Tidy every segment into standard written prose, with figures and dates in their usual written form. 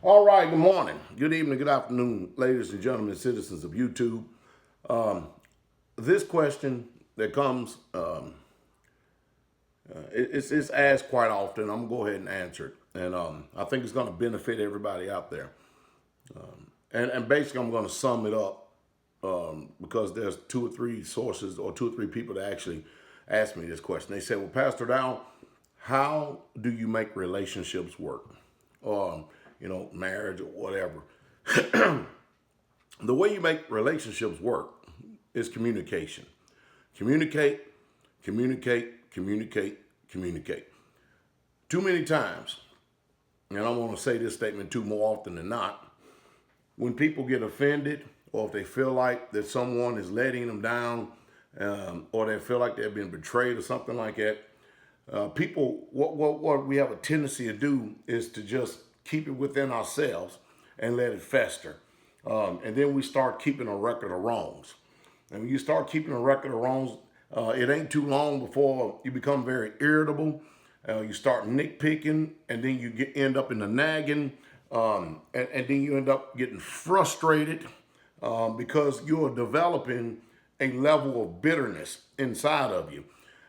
All right, good morning, good evening, good afternoon, ladies and gentlemen, citizens of YouTube. Um, this question that comes, it's asked quite often. I'm going to go ahead and answer it. And I think it's going to benefit everybody out there. And basically, I'm going to sum it up because there's two or three sources or two or three people that actually asked me this question. They said, well, Pastor Dow, how do you make relationships work? Or, marriage or whatever. The way you make relationships work is communication. Communicate, communicate, communicate, communicate. Too many times, and I want to say this statement too more often than not, when people get offended or if they feel like that someone is letting them down or they feel like they've been betrayed or something like that, people, what we have a tendency to do is to just keep it within ourselves and let it fester. And then we start keeping a record of wrongs. And when you start keeping a record of wrongs, it ain't too long before you become very irritable. You start nitpicking, and then you end up in the nagging, and then you end up getting frustrated because you're developing a level of bitterness inside of you.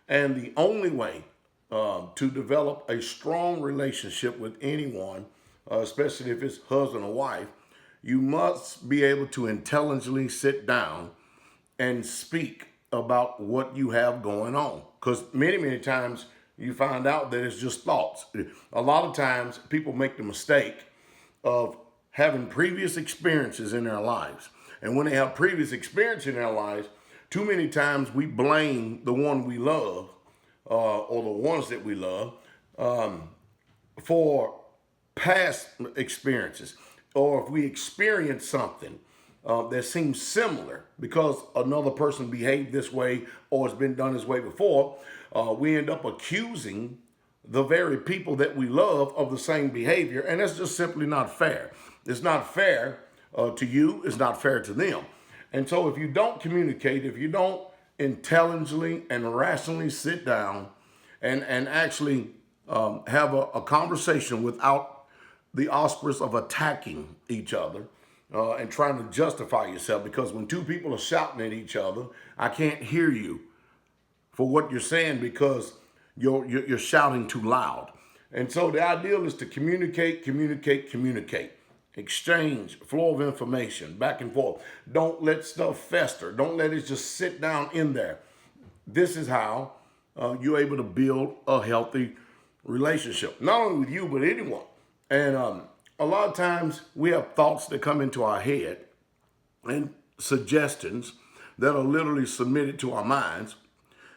And the only way to develop a strong relationship with anyone, especially if it's husband or wife, you must be able to intelligently sit down and speak about what you have going on. Because many times you find out that it's just thoughts. A lot of times people make the mistake of having previous experiences in their lives. And when they have previous experience in their lives, too many times we blame the one we love or the ones that we love for past experiences, or if we experience something that seems similar because another person behaved this way or has been done this way before, we end up accusing the very people that we love of the same behavior, and that's just simply not fair. It's not fair to you, it's not fair to them. And so if you don't communicate, if you don't intelligently and rationally sit down and actually have a conversation without the auspice of attacking each other and trying to justify yourself, because when two people are shouting at each other, I can't hear you for what you're saying because you're shouting too loud. And so the ideal is to communicate, communicate, communicate. Exchange, flow of information, back and forth. Don't let stuff fester. Don't let it just sit down in there. This is how you're able to build a healthy relationship, not only with you, but anyone. And a lot of times we have thoughts that come into our head and suggestions that are literally submitted to our minds.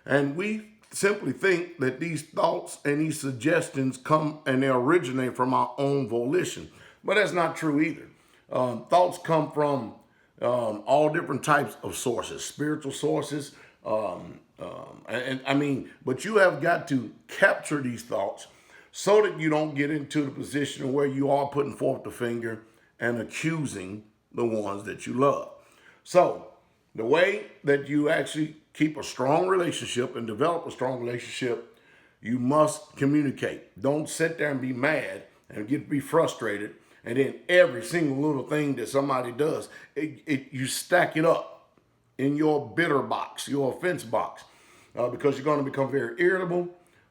And we simply think that these thoughts and these suggestions come and they originate from our own volition. But that's not true either. Thoughts come from all different types of sources, spiritual sources. But you have got to capture these thoughts so that you don't get into the position where you are putting forth the finger and accusing the ones that you love. So the way that you actually keep a strong relationship and develop a strong relationship, you must communicate. Don't sit there and be mad and be frustrated. And then every single little thing that somebody does, you stack it up in your bitter box, your offense box, because you're going to become very irritable,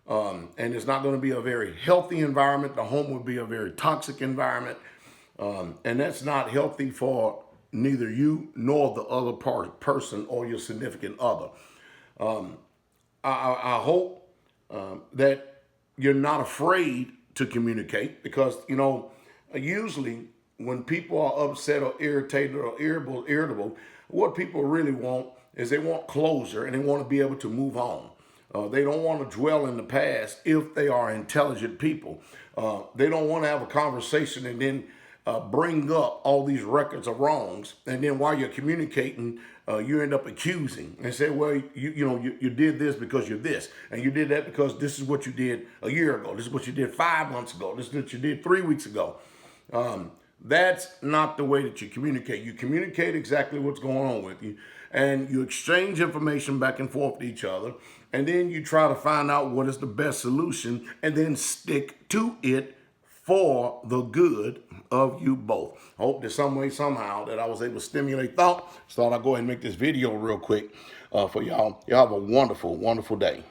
and it's not going to be a very healthy environment. The home will be a very toxic environment, and that's not healthy for neither you nor the other person or your significant other. I hope that you're not afraid to communicate, because usually when people are upset or irritated or irritable, what people really want is they want closure and they want to be able to move on. They don't want to dwell in the past if they are intelligent people. They don't want to have a conversation and then bring up all these records of wrongs, and then while you're communicating, you end up accusing and say, well, you did this because you're this, and you did that because this is what you did a year ago, this is what you did 5 months ago, this is what you did 3 weeks ago. That's not the way that you communicate. You communicate exactly what's going on with you, and you exchange information back and forth to each other, and then you try to find out what is the best solution and then stick to it for the good of you both. I hope that some way, somehow, that I was able to stimulate thought. So I'll go ahead and make this video real quick for y'all. Y'all have a wonderful, wonderful day.